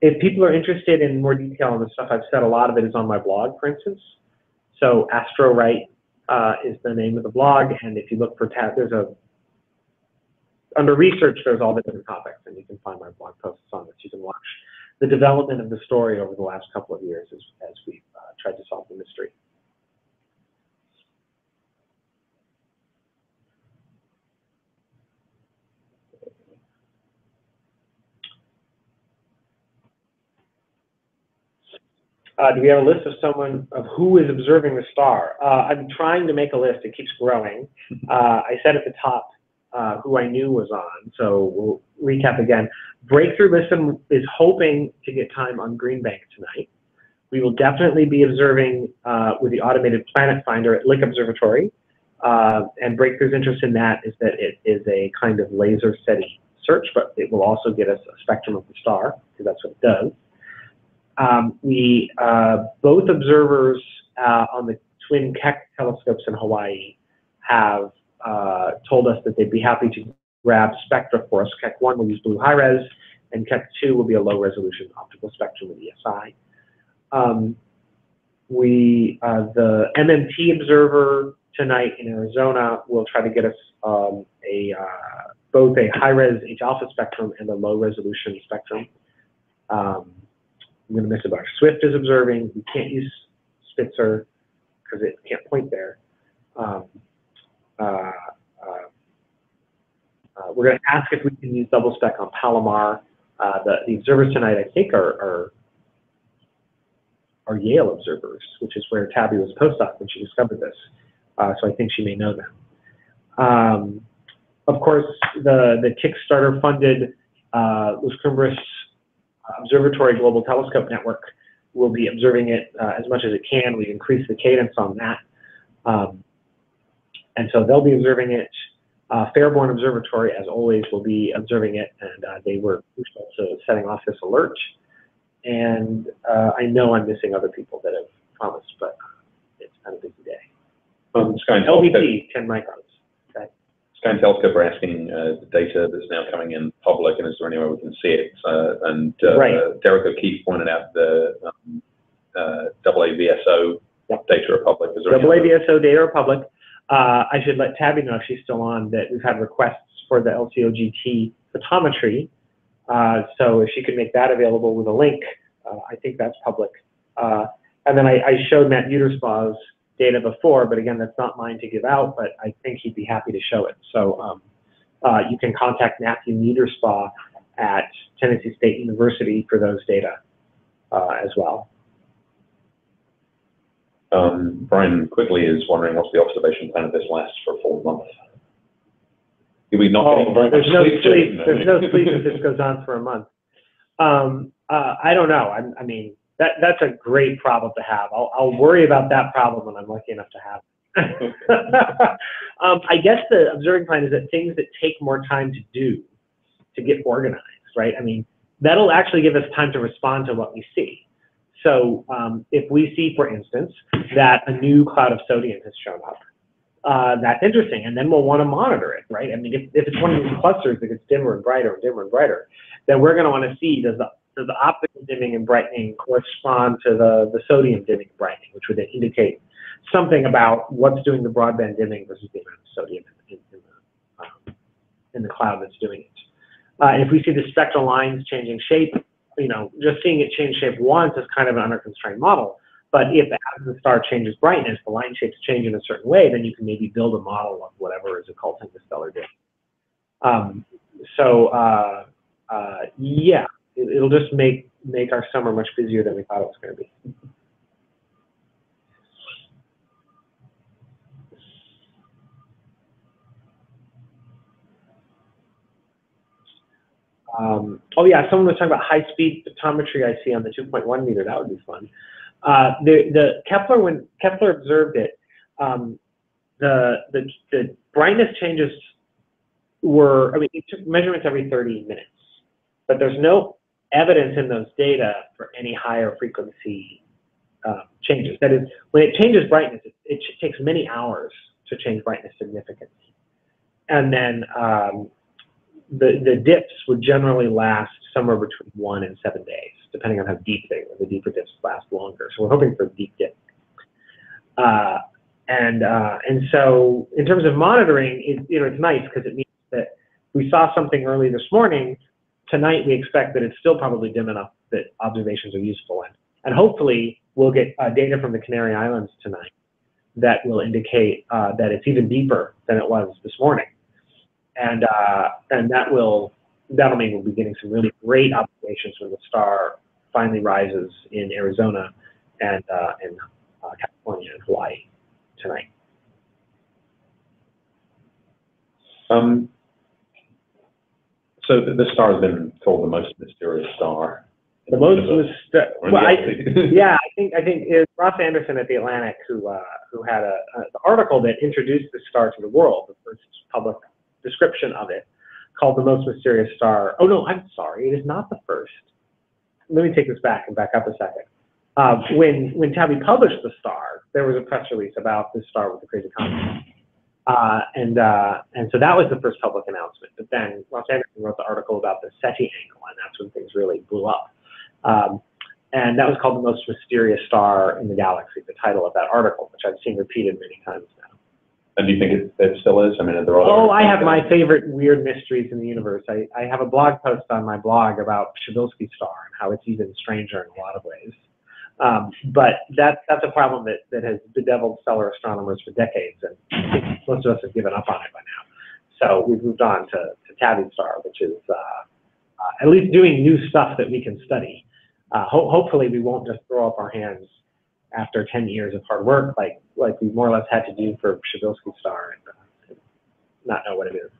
If people are interested in more detail on the stuff I've said, a lot of it is on my blog, for instance. So AstroWrite is the name of the blog, and if you look for under research, there's all the different topics, and you can find my blog posts on this. You can watch the development of the story over the last couple of years as we've tried to solve the mystery. Do we have a list of who is observing the star? I'm trying to make a list. It keeps growing. I said at the top who I knew was on, so we'll recap again. Breakthrough Listen is hoping to get time on Green Bank tonight. We will definitely be observing with the automated planet finder at Lick Observatory. And Breakthrough's interest in that is that it is a kind of laser SETI search, but it will also get us a spectrum of the star, because that's what it does. Both observers on the twin Keck telescopes in Hawaii have told us that they'd be happy to grab spectra for us. Keck 1 will use blue high res, and Keck 2 will be a low resolution optical spectrum with ESI. The MMT observer tonight in Arizona will try to get us both a high res H alpha spectrum and a low resolution spectrum. I'm going to miss about Swift is observing. We can't use Spitzer because it can't point there. We're going to ask if we can use double spec on Palomar. The observers tonight, I think, are Yale observers, which is where Tabby was a postdoc when she discovered this. So I think she may know them. Of course, the Kickstarter funded Los Cumbres Observatory Global Telescope Network will be observing it as much as it can. We've increased the cadence on that. And so they'll be observing it. Fairborn Observatory, as always, will be observing it, and they were crucial to setting off this alert. And I know I'm missing other people that have promised, but it's kind of a busy day. LBT, 10 microns. Okay. Sky and Telescope are asking the data that's now coming in public, and is there any way we can see it? Right. Derek O'Keefe pointed out the AAVSO data are public. Is there AAVSO data are public. I should let Tabby know if she's still on that we've had requests for the LCOGT photometry. So if she could make that available with a link, I think that's public. And then I showed Matt Uterspau's data before, but again, that's not mine to give out, but I think he'd be happy to show it. So you can contact Matthew Uterspaw at Tennessee State University for those data as well. Brian quickly is wondering what's the observation plan if this lasts for a full month. Do we not getting very much sleep? There's no sleep if this goes on for a month. I don't know. I mean, that's a great problem to have. I'll worry about that problem when I'm lucky enough to have it. I guess the observing plan is that things that take more time to do, to get organized, right? I mean, that'll actually give us time to respond to what we see. So if we see, for instance, that a new cloud of sodium has shown up, that's interesting, and then we'll want to monitor it, right? I mean, if it's one of these clusters that gets dimmer and brighter and dimmer and brighter, then we're going to want to see, does the optical dimming and brightening correspond to the sodium dimming and brightening, which would indicate something about what's doing the broadband dimming versus the amount of sodium in the cloud that's doing it. If we see the spectral lines changing shape, just seeing it change shape once is kind of an under-constrained model. But if as the star changes brightness, the line shapes change in a certain way, then you can maybe build a model of whatever is occulting the stellar disk. Yeah, it'll just make our summer much busier than we thought it was going to be. Oh yeah, someone was talking about high-speed photometry. I see on the 2.1 meter. That would be fun. The Kepler, when Kepler observed it, the brightness changes were, I mean, it took measurements every 30 minutes, but there's no evidence in those data for any higher frequency changes. That is, when it changes brightness, it takes many hours to change brightness significantly. And then the dips would generally last somewhere between 1 and 7 days, depending on how deep they are. The deeper dips last longer. So we're hoping for a deep dip. And so in terms of monitoring, it's nice because it means that we saw something early this morning. Tonight we expect that it's still probably dim enough that observations are useful. And hopefully we'll get data from the Canary Islands tonight that will indicate that it's even deeper than it was this morning. And that'll mean we'll be getting some really great observations when the star finally rises in Arizona and in California and Hawaii tonight. So the star has been called the most mysterious star. The most mysterious. Well, I think it was Ross Anderson at the Atlantic who had the article that introduced the star to the world, the first public description of it, called the most mysterious star. Oh no, I'm sorry, it is not the first. Let me take this back and back up a second. When Tabby published the star, there was a press release about this star with the crazy comet. And so that was the first public announcement. But then Ross Anderson wrote the article about the SETI angle, and that's when things really blew up. And that was called the most mysterious star in the galaxy, the title of that article, which I've seen repeated many times now. And do you think it still is? I mean, are there other? Oh, I have my favorite weird mysteries in the universe. I have a blog post on my blog about Przybylski star and how it's even stranger in a lot of ways. But that's a problem that has bedeviled stellar astronomers for decades, and I think most of us have given up on it by now. So we've moved on to Tabby star, which is at least doing new stuff that we can study. Hopefully we won't just throw up our hands after 10 years of hard work, like we more or less had to do for Przybylski star, and not know what it is.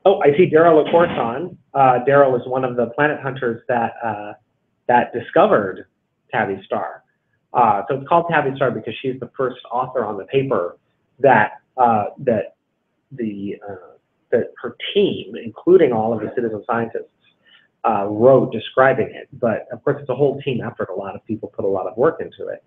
Oh, I see Daryl LaCourse on. Daryl is one of the planet hunters that discovered Tabby star. So it's called Tabby star because she's the first author on the paper that her team, including all of the citizen scientists, wrote describing it. But of course, it's a whole team effort. A lot of people put a lot of work into it.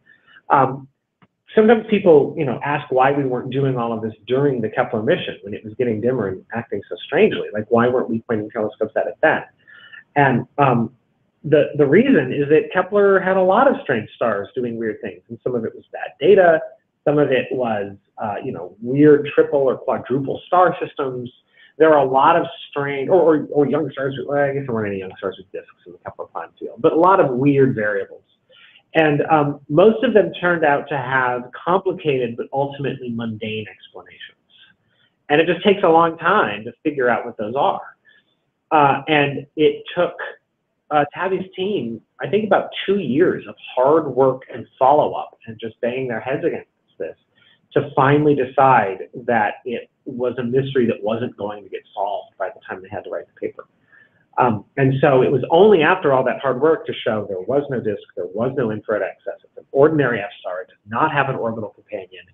Sometimes people, ask why we weren't doing all of this during the Kepler mission when it was getting dimmer and acting so strangely. Like, why weren't we pointing telescopes at it then? And the reason is that Kepler had a lot of strange stars doing weird things, and some of it was bad data. Some of it was, weird triple or quadruple star systems. There are a lot of strange, or young stars. Well, I guess there weren't any young stars with disks in the Kepler prime field, but a lot of weird variables. And most of them turned out to have complicated but ultimately mundane explanations. And it just takes a long time to figure out what those are. And it took Tabby's team, I think, about 2 years of hard work and follow-up and just banging their heads against this to finally decide that it was a mystery that wasn't going to get solved by the time they had to write the paper. And so it was only after all that hard work to show there was no disk, there was no infrared excess, it's an ordinary F-star, it does not have an orbital companion,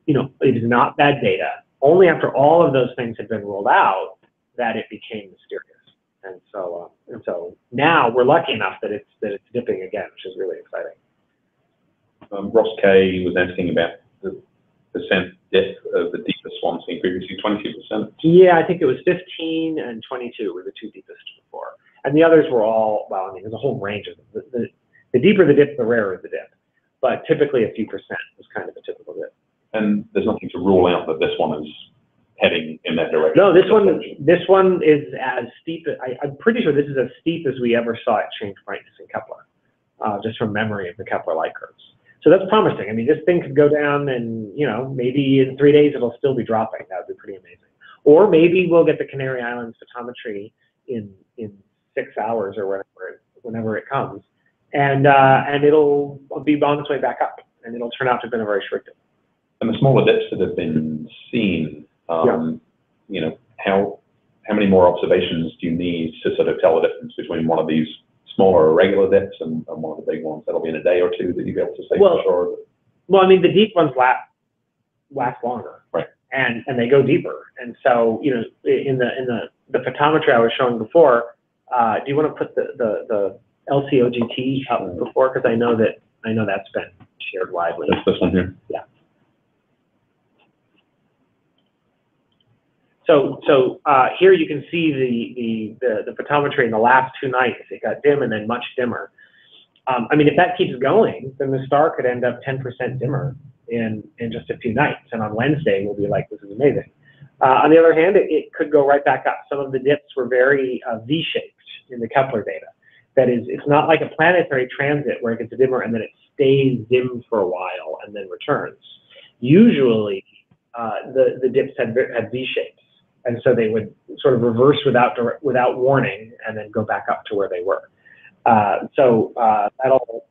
you know, it is not bad data. Only after all of those things had been ruled out that it became mysterious. And so now we're lucky enough that it's dipping again, which is really exciting. Ross K was asking about the percent depth of the deepest one seen previously, 22%. Yeah, I think it was 15 and 22 were the two deepest before. And the others were all, well, I mean, there's a whole range of them. The deeper the dip, the rarer the dip. But typically a few percent was kind of a typical dip. And there's nothing to rule out that this one is heading in that direction. No, this one is as steep. I'm pretty sure this is as steep as we ever saw it change brightness in Kepler, just from memory of the Kepler light curves. So that's promising. I mean, this thing could go down and, you know, maybe in 3 days it'll still be dropping. That would be pretty amazing. Or maybe we'll get the Canary Islands photometry in 6 hours or whenever it comes, and it'll be on its way back up, and it'll turn out to have been a very short dip. And the smaller dips that have been seen, you know, how many more observations do you need to sort of tell the difference between one of these smaller regular dips and one of the big ones? That'll be in a day or two that you'll be able to say for sure. Well, I mean, the deep ones last longer, right? And they go deeper. And so, you know, in the photometry I was showing before, do you want to put the LCOGT up before? Because I know that's been shared widely. That's this one here. Yeah. So here you can see the photometry in the last 2 nights. It got dim and then much dimmer. I mean, if that keeps going, then the star could end up 10% dimmer in just a few nights. And on Wednesday, we'll be like, this is amazing. On the other hand, it could go right back up. Some of the dips were very V-shaped in the Kepler data. That is, it's not like a planetary transit where it gets dimmer and then it stays dim for a while and then returns. Usually, the dips had V-shapes. And so they would sort of reverse without warning and then go back up to where they were. So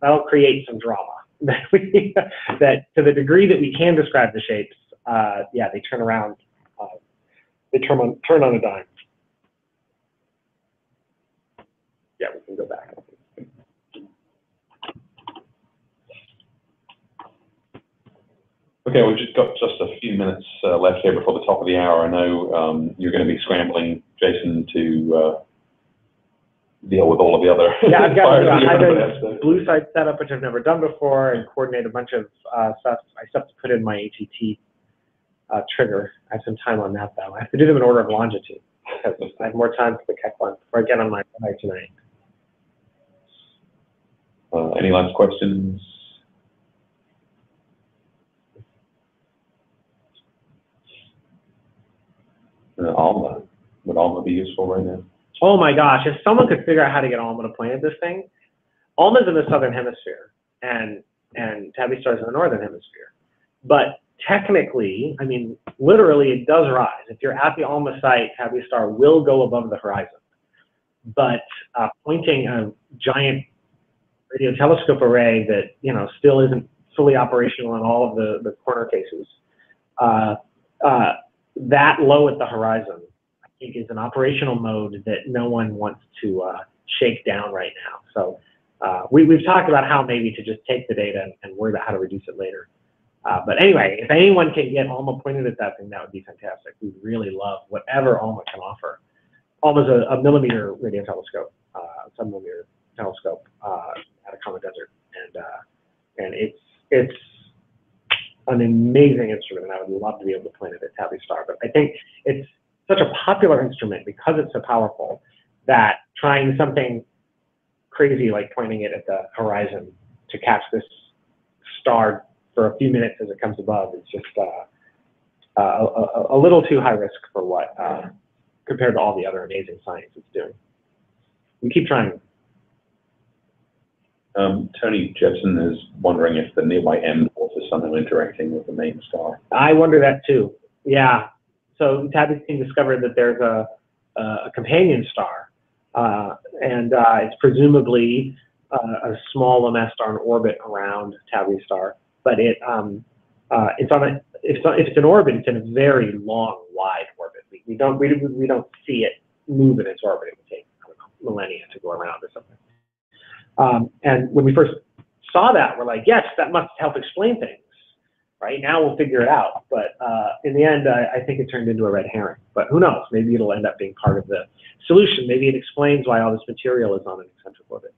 that'll create some drama. That to the degree that we can describe the shapes, yeah, they turn around. They turn on a dime. Yeah, we can go back. Okay, we've just got a few minutes left here before the top of the hour. I know you're going to be scrambling, Jason, to deal with all of the other. Yeah, I've got a blue site setup, which I've never done before, and coordinate a bunch of stuff. I still have to put in my ATT trigger. I have some time on that, though. I have to do them in order of longitude, because I have more time for the Keck one before I get on my site tonight. Any last questions? ALMA. Would ALMA be useful right now? Oh my gosh, if someone could figure out how to get ALMA to planet this thing. ALMA's in the southern hemisphere, and Tabby star's in the northern hemisphere. But technically, I mean, literally it does rise. If you're at the ALMA site, Tabby star will go above the horizon. But pointing a giant radio telescope array that, you know, still isn't fully operational in all of the corner cases, that low at the horizon, I think, is an operational mode that no one wants to shake down right now. So we've talked about how maybe to just take the data and worry about how to reduce it later. But anyway, if anyone can get ALMA pointed at that thing, that would be fantastic. We'd really love whatever ALMA can offer. ALMA's a millimeter radio telescope, sub-millimeter telescope at a common desert, and it's an amazing instrument, and I would love to be able to point it at Tabby star. But I think it's such a popular instrument because it's so powerful that trying something crazy like pointing it at the horizon to catch this star for a few minutes as it comes above is just a little too high risk for what compared to all the other amazing science it's doing. We keep trying. Tony Jepson is wondering if the nearby M dwarf is somehow interacting with the main star. I wonder that too. Yeah. So Tabby's team discovered that there's a companion star, and it's presumably a small MS star in orbit around Tabby's star. But it's on a, if it's an orbit, it's in a very long, wide orbit. We don't see it move in its orbit. It would take, I don't know, millennia to go around or something. And when we first saw that, we're like, yes, that must help explain things. Right now we'll figure it out. But in the end, I think it turned into a red herring. But who knows? Maybe it'll end up being part of the solution. Maybe it explains why all this material is on an eccentric orbit.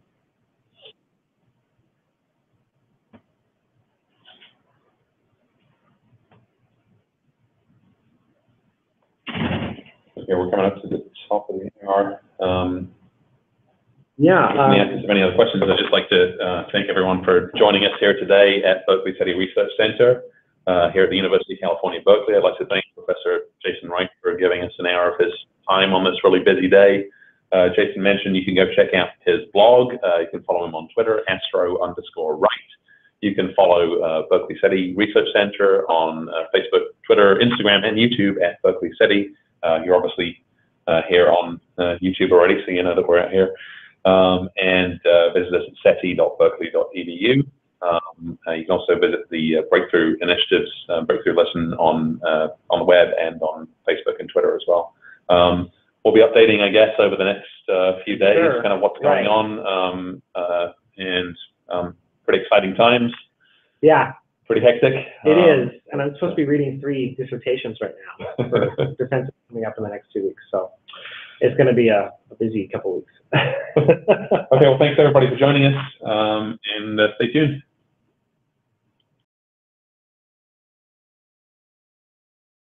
Okay, we're coming up to the top of the hour. Yeah. In the absence of any other questions, I'd just like to thank everyone for joining us here today at Berkeley SETI Research Center here at the University of California, Berkeley. I'd like to thank Professor Jason Wright for giving us an hour of his time on this really busy day. Jason mentioned you can go check out his blog. You can follow him on Twitter, astro_Wright. You can follow Berkeley SETI Research Center on Facebook, Twitter, Instagram, and YouTube at Berkeley SETI. You're obviously here on YouTube already, so you know that we're out here. And visit us at seti.berkeley.edu. You can also visit the Breakthrough Initiatives Breakthrough Lesson on the web and on Facebook and Twitter as well. We'll be updating, I guess, over the next few days, Sure. kind of what's going on, and pretty exciting times. Yeah. Pretty hectic. It is, and I'm supposed to be reading 3 dissertations right now for defense coming up in the next 2 weeks. So it's going to be a busy couple weeks. Okay, well, thanks everybody for joining us, and stay tuned.